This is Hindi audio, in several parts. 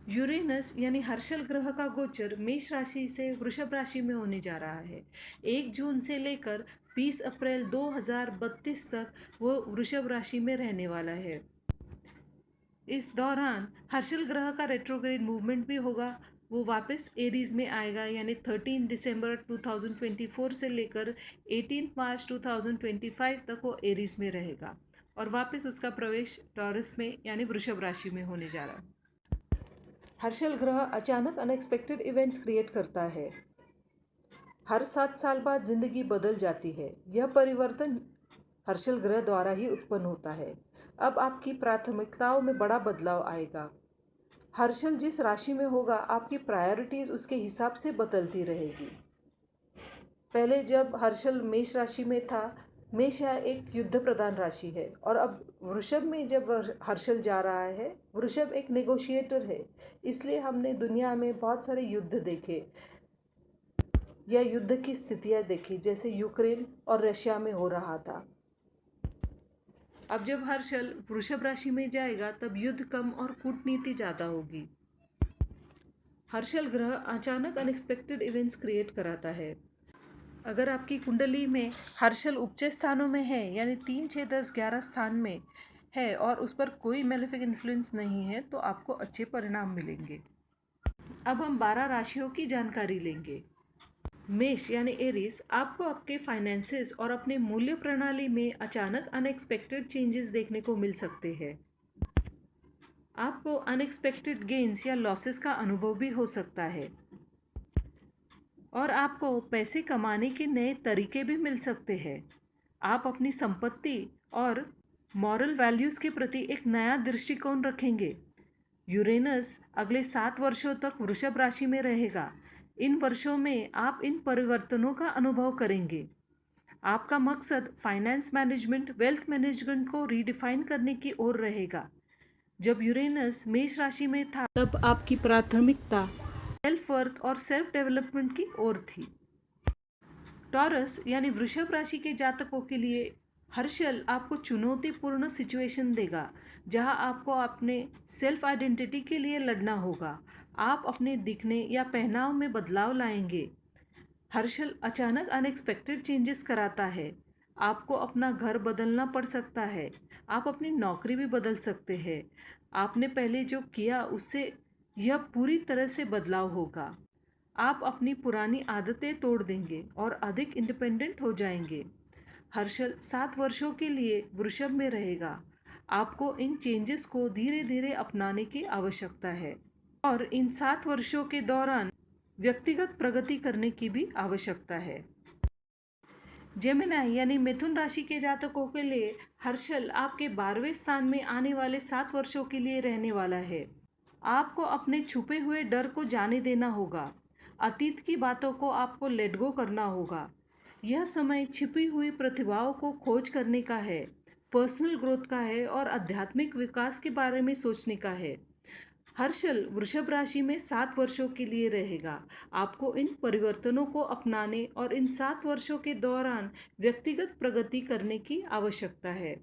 यूरेनस यानी हर्षल ग्रह का गोचर मेष राशि से वृषभ राशि में होने जा रहा है। 1 जून से लेकर 20 अप्रैल 2032 तक वो वृषभ राशि में रहने वाला है। इस दौरान हर्षल ग्रह का रेट्रोग्रेड मूवमेंट भी होगा। वो वापस एरीज में आएगा, यानी 13 दिसंबर 2024 से लेकर 18 मार्च 2025 तक वो एरीज में रहेगा और वापस उसका प्रवेश टॉरस में यानी वृषभ राशि में होने जा रहा है। हर्षल ग्रह अचानक अनएक्सपेक्टेड इवेंट्स क्रिएट करता है। हर 7 साल बाद जिंदगी बदल जाती है। यह परिवर्तन हर्षल ग्रह द्वारा ही उत्पन्न होता है। अब आपकी प्राथमिकताओं में बड़ा बदलाव आएगा। हर्षल जिस राशि में होगा, आपकी प्रायोरिटीज उसके हिसाब से बदलती रहेगी। पहले जब हर्षल मेष राशि में था, मेष एक युद्ध प्रधान राशि है, और अब वृषभ में जब हर्षल जा रहा है, वृषभ एक नेगोशिएटर है। इसलिए हमने दुनिया में बहुत सारे युद्ध देखे या युद्ध की स्थितियां देखी, जैसे यूक्रेन और रशिया में हो रहा था। अब जब हर्षल वृषभ राशि में जाएगा, तब युद्ध कम और कूटनीति ज़्यादा होगी। हर्षल ग्रह अचानक अनएक्सपेक्टेड इवेंट्स क्रिएट कराता है। अगर आपकी कुंडली में हर्षल उपचय स्थानों में है, यानी 3, 6, 10, 11 स्थान में है और उस पर कोई मेलेफिक इन्फ्लुएंस नहीं है, तो आपको अच्छे परिणाम मिलेंगे। अब हम 12 राशियों की जानकारी लेंगे। मेष यानी एरीज, आपको आपके फाइनेंसेस और अपने मूल्य प्रणाली में अचानक अनएक्सपेक्टेड चेंजेस देखने को मिल सकते हैं। आपको अनएक्सपेक्टेड गेन्स या लॉसेस का अनुभव भी हो सकता है और आपको पैसे कमाने के नए तरीके भी मिल सकते हैं। आप अपनी संपत्ति और मॉरल वैल्यूज़ के प्रति एक नया दृष्टिकोण रखेंगे। यूरेनस अगले 7 वर्षों तक वृषभ राशि में रहेगा। इन वर्षों में आप इन परिवर्तनों का अनुभव करेंगे। आपका मकसद फाइनेंस मैनेजमेंट, वेल्थ मैनेजमेंट को रीडिफाइन करने की ओर रहेगा। जब यूरेनस मेष राशि में था, तब आपकी प्राथमिकता सेल्फ वर्थ और सेल्फ डेवलपमेंट की ओर थी। टॉरस यानी वृषभ राशि के जातकों के लिए हर्षल आपको चुनौतीपूर्ण सिचुएशन देगा, जहां आपको अपने सेल्फ आइडेंटिटी के लिए लड़ना होगा। आप अपने दिखने या पहनाव में बदलाव लाएंगे। हर्षल अचानक अनएक्सपेक्टेड चेंजेस कराता है। आपको अपना घर बदलना पड़ सकता है। आप अपनी नौकरी भी बदल सकते हैं। आपने पहले जो किया उससे यह पूरी तरह से बदलाव होगा। आप अपनी पुरानी आदतें तोड़ देंगे और अधिक इंडिपेंडेंट हो जाएंगे। हर्षल 7 वर्षों के लिए वृषभ में रहेगा। आपको इन चेंजेस को धीरे धीरे अपनाने की आवश्यकता है और इन 7 वर्षों के दौरान व्यक्तिगत प्रगति करने की भी आवश्यकता है। जेमिनी यानी मिथुन राशि के जातकों के लिए हर्षल आपके 12वें स्थान में आने वाले 7 वर्षों के लिए रहने वाला है। आपको अपने छुपे हुए डर को जाने देना होगा। अतीत की बातों को आपको लेट गो करना होगा। यह समय छिपी हुई प्रतिभाओं को खोज करने का है, पर्सनल ग्रोथ का है और आध्यात्मिक विकास के बारे में सोचने का है। हर्षल वृषभ राशि में 7 वर्षों के लिए रहेगा। आपको इन परिवर्तनों को अपनाने और इन 7 वर्षों के दौरान व्यक्तिगत प्रगति करने की आवश्यकता है।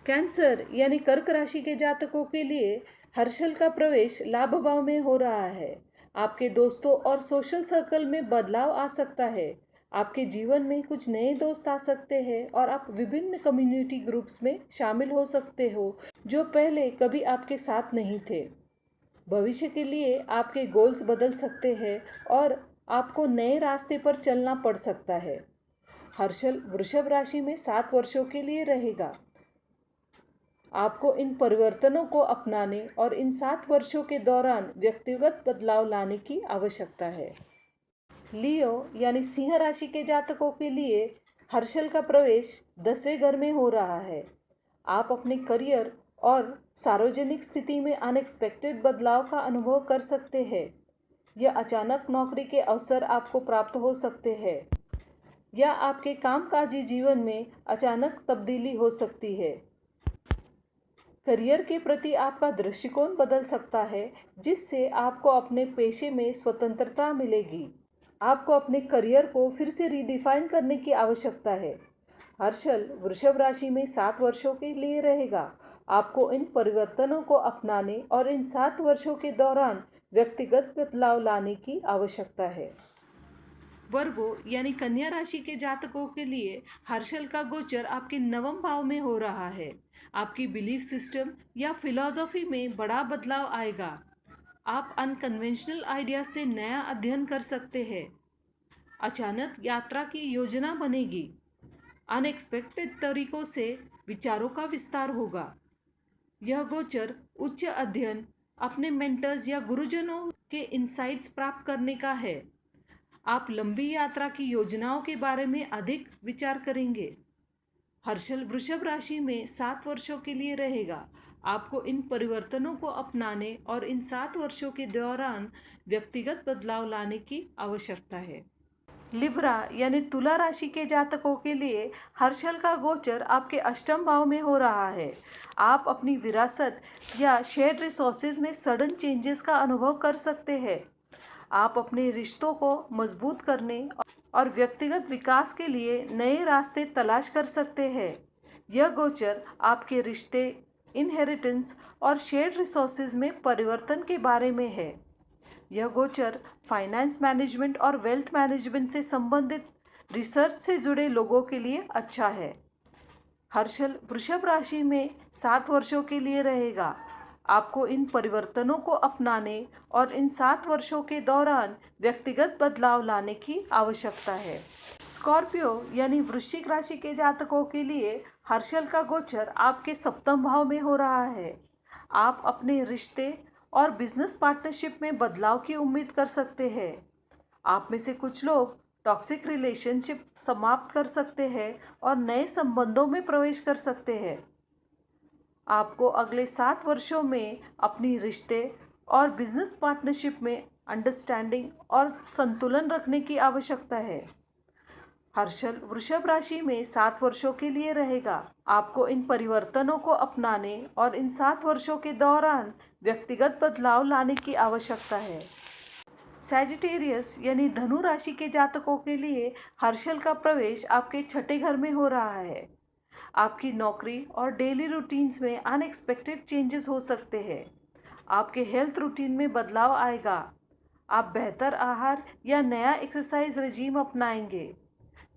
कैंसर यानी कर्क राशि के जातकों के लिए हर्षल का प्रवेश लाभ भाव में हो रहा है। आपके दोस्तों और सोशल सर्कल में बदलाव आ सकता है। आपके जीवन में कुछ नए दोस्त आ सकते हैं और आप विभिन्न कम्युनिटी ग्रुप्स में शामिल हो सकते हो, जो पहले कभी आपके साथ नहीं थे। भविष्य के लिए आपके गोल्स बदल सकते हैं और आपको नए रास्ते पर चलना पड़ सकता है। हर्षल वृषभ राशि में 7 वर्षों के लिए रहेगा। आपको इन परिवर्तनों को अपनाने और इन 7 वर्षों के दौरान व्यक्तिगत बदलाव लाने की आवश्यकता है। लियो यानी सिंह राशि के जातकों के लिए हर्षल का प्रवेश 10वें घर में हो रहा है। आप अपने करियर और सार्वजनिक स्थिति में अनएक्सपेक्टेड बदलाव का अनुभव कर सकते हैं। यह अचानक नौकरी के अवसर आपको प्राप्त हो सकते हैं या आपके कामकाजी जीवन में अचानक तब्दीली हो सकती है। करियर के प्रति आपका दृष्टिकोण बदल सकता है, जिससे आपको अपने पेशे में स्वतंत्रता मिलेगी। आपको अपने करियर को फिर से रीडिफाइन करने की आवश्यकता है। हर्षल वृषभ राशि में 7 वर्षों के लिए रहेगा आपको इन परिवर्तनों को अपनाने और इन 7 वर्षों के दौरान व्यक्तिगत बदलाव लाने की आवश्यकता है। वर्गो यानी कन्या राशि के जातकों के लिए हर्षल का गोचर आपके नवम भाव में हो रहा है। आपकी बिलीफ सिस्टम या फिलॉसफी में बड़ा बदलाव आएगा। आप अनकन्वेंशनल आइडिया से नया अध्ययन कर सकते हैं। अचानक यात्रा की योजना बनेगी। अनएक्सपेक्टेड तरीकों से विचारों का विस्तार होगा। यह गोचर उच्च अध्ययन, अपने मेंटर्स या गुरुजनों के इंसाइट्स प्राप्त करने का है। आप लंबी यात्रा की योजनाओं के बारे में अधिक विचार करेंगे। हर्षल वृषभ राशि में 7 वर्षों के लिए रहेगा। आपको इन परिवर्तनों को अपनाने और इन 7 वर्षों के दौरान व्यक्तिगत बदलाव लाने की आवश्यकता है। लिब्रा यानी तुला राशि के जातकों के लिए हर्षल का गोचर आपके अष्टम भाव में हो रहा है। आप अपनी विरासत या शेयर्ड रिसोर्सेज में सडन चेंजेस का अनुभव कर सकते हैं। आप अपने रिश्तों को मजबूत करने और व्यक्तिगत विकास के लिए नए रास्ते तलाश कर सकते हैं। यह गोचर आपके रिश्ते, इनहेरिटेंस और शेयर्ड रिसोर्सेज में परिवर्तन के बारे में है। यह गोचर फाइनेंस मैनेजमेंट और वेल्थ मैनेजमेंट से संबंधित रिसर्च से जुड़े लोगों के लिए अच्छा है। हर्षल वृषभ राशि में 7 वर्षों के लिए रहेगा। आपको इन परिवर्तनों को अपनाने और इन 7 वर्षों के दौरान व्यक्तिगत बदलाव लाने की आवश्यकता है। स्कॉर्पियो यानी वृश्चिक राशि के जातकों के लिए हर्षल का गोचर आपके सप्तम भाव में हो रहा है। आप अपने रिश्ते और बिजनेस पार्टनरशिप में बदलाव की उम्मीद कर सकते हैं। आप में से कुछ लोग टॉक्सिक रिलेशनशिप समाप्त कर सकते हैं और नए संबंधों में प्रवेश कर सकते हैं। आपको अगले 7 वर्षों में अपनी रिश्ते और बिजनेस पार्टनरशिप में अंडरस्टैंडिंग और संतुलन रखने की आवश्यकता है। हर्षल वृषभ राशि में 7 वर्षों के लिए रहेगा। आपको इन परिवर्तनों को अपनाने और इन 7 वर्षों के दौरान व्यक्तिगत बदलाव लाने की आवश्यकता है। सैजिटेरियस यानी धनु राशि के जातकों के लिए हर्षल का प्रवेश आपके छठे घर में हो रहा है। आपकी नौकरी और डेली रूटीन्स में अनएक्सपेक्टेड चेंजेस हो सकते हैं। आपके हेल्थ रूटीन में बदलाव आएगा। आप बेहतर आहार या नया एक्सरसाइज रेजीम अपनाएंगे।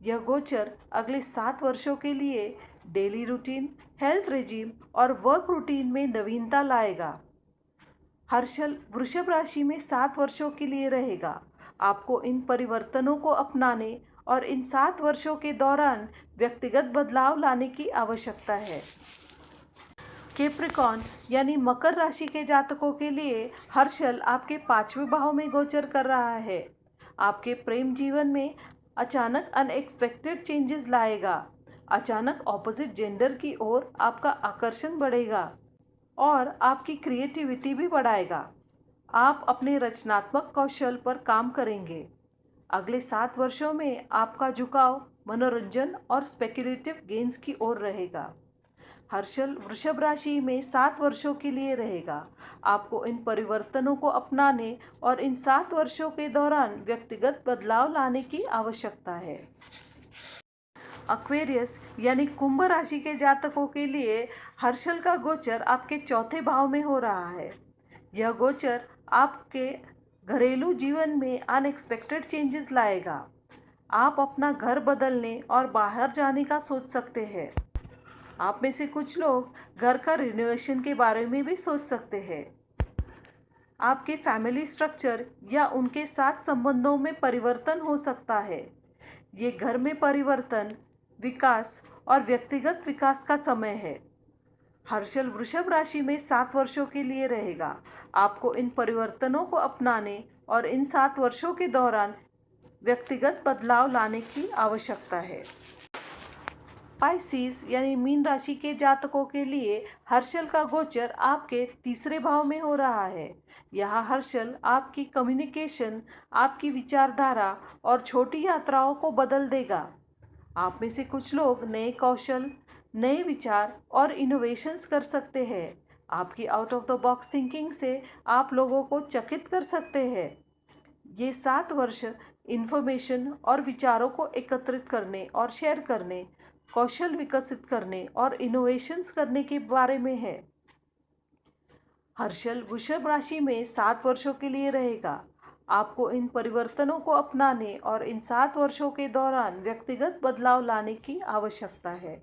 यह गोचर अगले 7 वर्षों के लिए डेली रूटीन, हेल्थ रेजीम और वर्क रूटीन में नवीनता लाएगा। हर्षल वृषभ राशि में 7 वर्षों के लिए रहेगा। आपको इन परिवर्तनों को अपनाने और इन 7 वर्षों के दौरान व्यक्तिगत बदलाव लाने की आवश्यकता है। कैप्रिकॉर्न यानी मकर राशि के जातकों के लिए हर्षल आपके 5वें भाव में गोचर कर रहा है। आपके प्रेम जीवन में अचानक अनएक्सपेक्टेड चेंजेस लाएगा। अचानक ऑपोजिट जेंडर की ओर आपका आकर्षण बढ़ेगा और आपकी क्रिएटिविटी भी बढ़ाएगा। आप अपने रचनात्मक कौशल पर काम करेंगे। अगले 7 वर्षों में आपका झुकाव मनोरंजन और स्पेक्युलेटिव गेन्स की ओर रहेगा। हर्षल वृषभ राशि में 7 वर्षों के लिए रहेगा। आपको इन परिवर्तनों को अपनाने और इन 7 वर्षों के दौरान व्यक्तिगत बदलाव लाने की आवश्यकता है। एक्वेरियस यानी कुंभ राशि के जातकों के लिए हर्षल का गोचर आपके चौथे भाव में हो रहा है। यह गोचर आपके घरेलू जीवन में अनएक्सपेक्टेड चेंजेस लाएगा। आप अपना घर बदलने और बाहर जाने का सोच सकते हैं। आप में से कुछ लोग घर का रिनोवेशन के बारे में भी सोच सकते हैं। आपके फैमिली स्ट्रक्चर या उनके साथ संबंधों में परिवर्तन हो सकता है। ये घर में परिवर्तन, विकास और व्यक्तिगत विकास का समय है। हर्षल वृषभ राशि में 7 वर्षों के लिए रहेगा। आपको इन परिवर्तनों को अपनाने और इन 7 वर्षों के दौरान व्यक्तिगत बदलाव लाने की आवश्यकता है। पाइसिस यानी मीन राशि के जातकों के लिए हर्षल का गोचर आपके तीसरे भाव में हो रहा है। यहाँ हर्षल आपकी कम्युनिकेशन, आपकी विचारधारा और छोटी यात्राओं को बदल देगा। आप में से कुछ लोग नए कौशल, नए विचार और इनोवेशंस कर सकते हैं। आपकी out of the box thinking से आप लोगों को चकित कर सकते हैं। ये 7 वर्ष इन्फॉर्मेशन और विचारों को एकत्रित करने और शेयर करने, कौशल विकसित करने और इनोवेशंस करने के बारे में है। हर्षल वृषभ राशि में 7 वर्षों के लिए रहेगा। आपको इन परिवर्तनों को अपनाने और इन 7 वर्षों के दौरान व्यक्तिगत बदलाव लाने की आवश्यकता है।